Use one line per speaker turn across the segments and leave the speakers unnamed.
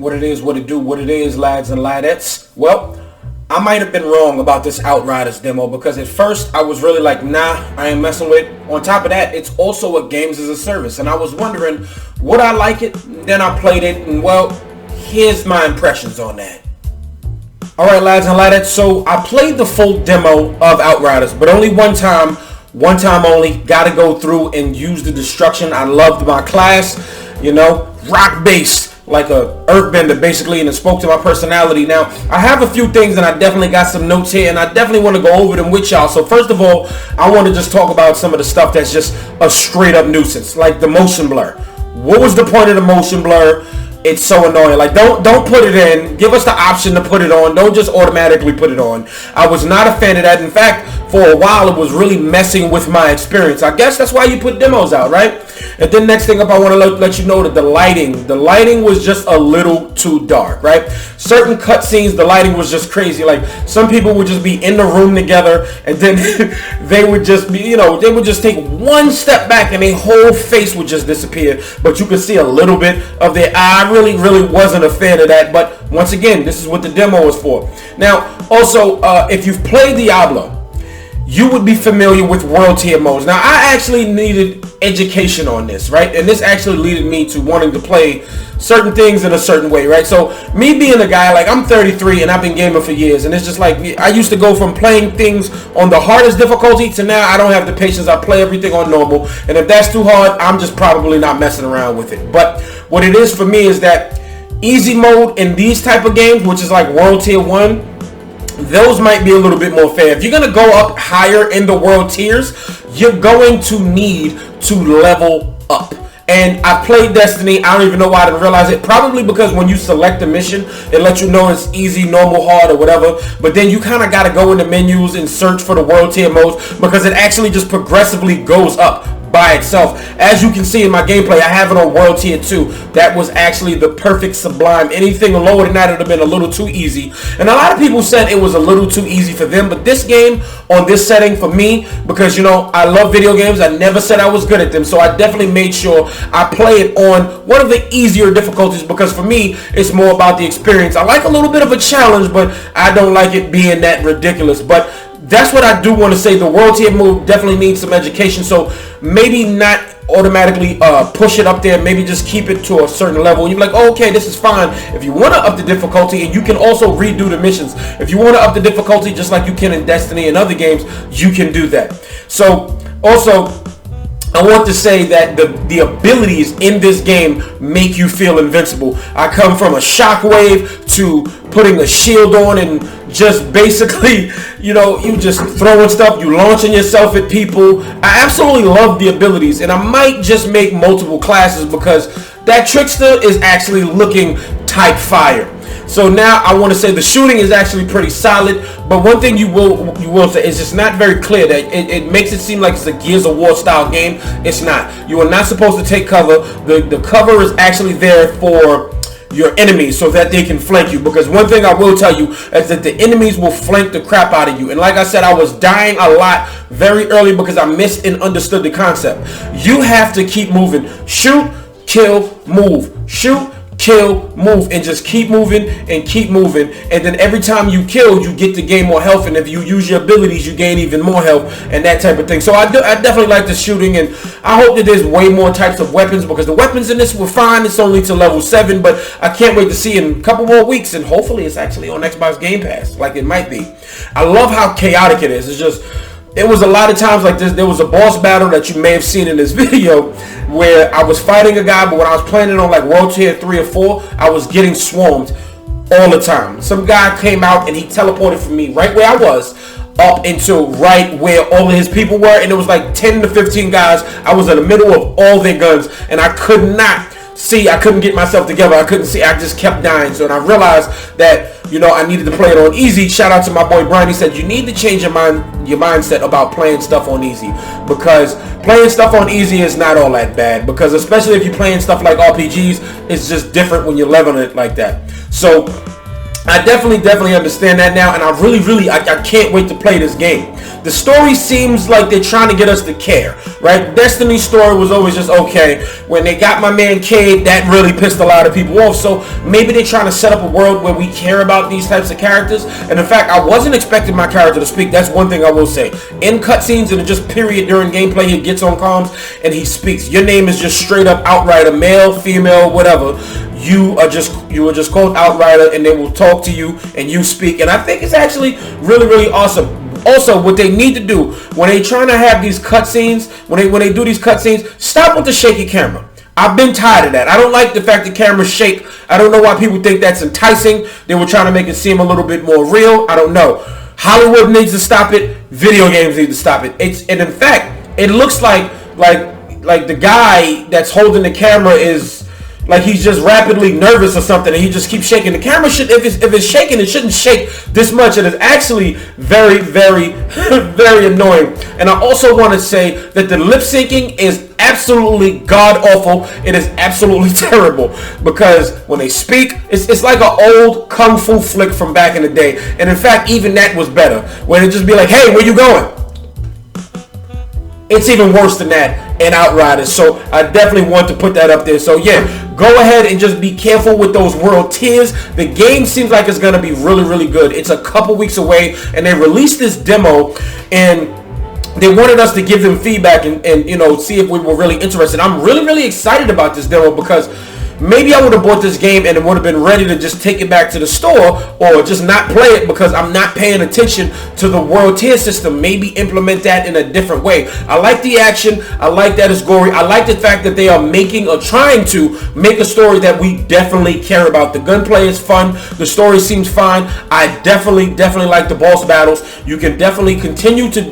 What it is, what it do, what it is, lads and ladettes. Well, I might have been wrong about this Outriders demo because at first I was really like, nah, I ain't messing with it. On top of that, it's also a games as a service, and I was wondering, would I like it? Then I played it, and well, here's my impressions on that. Alright, lads and ladettes, so I played the full demo of Outriders, but only one time only. Gotta go through and use the destruction. I loved my class, you know, rock-based, like a earthbender basically, and it spoke to my personality. Now, I have a few things and I definitely got some notes here, and I definitely want to go over them with y'all. So first of all, I want to just talk about some of the stuff that's just a straight up nuisance, like the motion blur. What was the point of the motion blur? It's so annoying. Like, don't put it in. Give us the option to put it on. Don't just automatically put it on. I was not a fan of that. In fact, for a while, it was really messing with my experience. I guess that's why you put demos out, right? And then next thing up, I want to let you know that the lighting was just a little too dark, right? Certain cutscenes, the lighting was just crazy. Like, some people would just be in the room together, and then they would just be, you know, they would just take one step back and their whole face would just disappear. But you could see a little bit of their eye. I really wasn't a fan of that. But once again, this is what the demo is for. Now, also, if you've played Diablo, you would be familiar with world tier modes. Now, I actually needed education on this, right? And this actually led me to wanting to play certain things in a certain way, right? So, me being a guy, like, I'm 33 and I've been gaming for years, and it's just like, I used to go from playing things on the hardest difficulty to now I don't have the patience. I play everything on normal, and if that's too hard, I'm just probably not messing around with it. But what it is for me is that easy mode in these type of games, which is like world tier 1, those might be a little bit more fair. If you're going to go up higher in the world tiers, you're going to need to level up. And I played Destiny. I don't even know why I didn't realize it. Probably because when you select a mission, it lets you know it's easy, normal, hard, or whatever. But then you kind of got to go in the menus and search for the world tier modes, because it actually just progressively goes up by itself. As you can see in my gameplay, I have it on world tier 2. That was actually the perfect sublime. Anything lower than that would have been a little too easy. And a lot of people said it was a little too easy for them, but this game on this setting for me, because you know I love video games, I never said I was good at them, so I definitely made sure I play it on one of the easier difficulties, because for me it's more about the experience. I like a little bit of a challenge, but I don't like it being that ridiculous. But that's what I do want to say. The world tier move definitely needs some education, so maybe not automatically push it up there. Maybe just keep it to a certain level. You're like, oh, okay, this is fine. If you want to up the difficulty, and you can also redo the missions. If you want to up the difficulty just like you can in Destiny and other games, you can do that. So also, I want to say that the abilities in this game make you feel invincible. I come from a shockwave to putting a shield on and just basically, you know, you just throwing stuff, you launching yourself at people. I absolutely love the abilities, and I might just make multiple classes because that trickster is actually looking type fire. So now I want to say the shooting is actually pretty solid, but one thing you will say is it's not very clear. That it makes it seem like it's a Gears of War style game. It's not. You are not supposed to take cover. The cover is actually there for your enemies so that they can flank you, because one thing I will tell you is that the enemies will flank the crap out of you. And like I said, I was dying a lot very early because I missed and understood the concept. You have to keep moving. Shoot, kill, move. Shoot, kill, move, and just keep moving and keep moving. And then every time you kill, you get to gain more health, and if you use your abilities, you gain even more health and that type of thing. So I definitely like the shooting, and I hope that there's way more types of weapons, because the weapons in this were fine. It's only to level 7, but I can't wait to see in a couple more weeks, and hopefully it's actually on Xbox Game Pass like it might be. I love how chaotic it is. It's just, it was a lot of times like this. There was a boss battle that you may have seen in this video where I was fighting a guy, but when I was playing it on like world tier 3 or 4, I was getting swarmed all the time. Some guy came out and he teleported from me right where I was up into right where all of his people were, and it was like 10 to 15 guys. I was in the middle of all their guns, and I could not see. I couldn't get myself together. I couldn't see. I just kept dying. So, and I realized that, you know, I needed to play it on easy. Shout out to my boy Brian. He said you need to change your mindset about playing stuff on easy, because playing stuff on easy is not all that bad, because especially if you're playing stuff like RPGs, it's just different when you're leveling it like that. So I definitely understand that now, and I can't wait to play this game. The story seems like they're trying to get us to care, right? Destiny's story was always just okay. When they got my man Cade, that really pissed a lot of people off. So maybe they're trying to set up a world where we care about these types of characters. And in fact, I wasn't expecting my character to speak. That's one thing I will say. In cutscenes and just period during gameplay, he gets on comms and he speaks. Your name is just straight up Outrider, male, female, whatever. You are just called Outrider, and they will talk to you and you speak. And I think it's actually really awesome. Also, what they need to do when they trying to have these cutscenes, when they do these cutscenes, stop with the shaky camera. I've been tired of that. I don't like the fact that cameras shake. I don't know why people think that's enticing. They were trying to make it seem a little bit more real. I don't know. Hollywood needs to stop it. Video games need to stop it. And in fact, it looks like the guy that's holding the camera is like he's just rapidly nervous or something, and he just keeps shaking. The camera should, if it's shaking, it shouldn't shake this much. It is actually very annoying. And I also want to say that the lip syncing is absolutely god awful. It is absolutely terrible because when they speak, it's like an old kung fu flick from back in the day. And in fact, even that was better, when it just be like, "Hey, where you going?" It's even worse than that in Outriders. So I definitely want to put that up there. So yeah, go ahead and just be careful with those world tiers. The game seems like it's going to be really good. It's a couple weeks away, and they released this demo, and they wanted us to give them feedback and see if we were really interested. I'm really excited about this demo because maybe I would have bought this game and it would have been ready to just take it back to the store or just not play it because I'm not paying attention to the world tier system. Maybe implement that in a different way. I like the action. I like that it's gory. I like the fact that they are making or trying to make a story that we definitely care about. The gunplay is fun. The story seems fine. I definitely like the boss battles. You can definitely continue to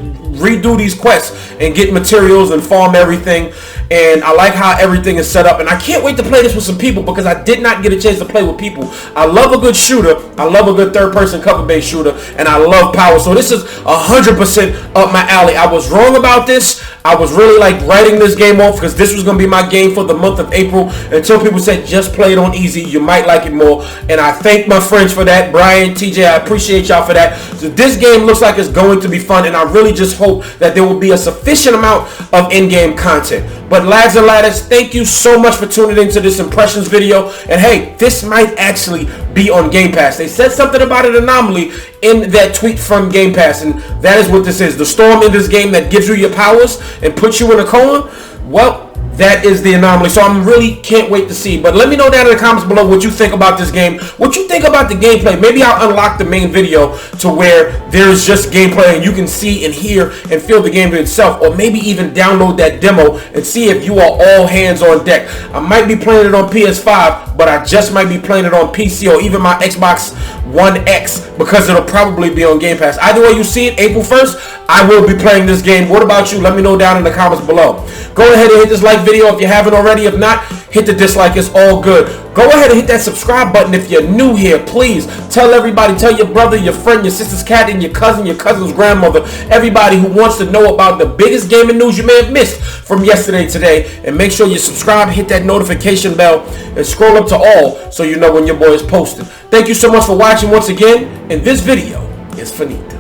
redo these quests and get materials and farm everything. And I like how everything is set up, and I can't wait to play this with some people because I did not get a chance to play with people. I love a good shooter. I love a good third-person cover-based shooter, and I love power. So this is 100% up my alley. I was wrong about this. I was really like writing this game off because this was going to be my game for the month of April until people said just play it on easy. You might like it more, and I thank my friends for that. Brian, TJ, I appreciate y'all for that. So this game looks like it's going to be fun, and I really just hope that there will be a sufficient amount of in-game content. But lads and ladders, thank you so much for tuning into this impressions video. And hey, this might actually be on Game Pass. They said something about an anomaly in that tweet from Game Pass, and that is what this is. The storm in this game that gives you your powers and puts you in a coma, well, that is the anomaly. So I'm really can't wait to see. But let me know down in the comments below what you think about this game. What you think about the gameplay. Maybe I'll unlock the main video to where there's just gameplay and you can see and hear and feel the game itself. Or maybe even download that demo and see if you are all hands on deck. I might be playing it on PS5, but I just might be playing it on PC or even my Xbox One X because it'll probably be on Game Pass. Either way you see it, April 1st, I will be playing this game. What about you? Let me know down in the comments below. Go ahead and hit this like video if you haven't already. If not, hit the dislike. It's all good. Go ahead and hit that subscribe button if you're new here. Please tell everybody, tell your brother, your friend, your sister's cat, and your cousin's grandmother, everybody who wants to know about the biggest gaming news you may have missed from yesterday, today. And make sure you subscribe, hit that notification bell, and scroll up to all so you know when your boy is posted. Thank you so much for watching once again, and this video is finito.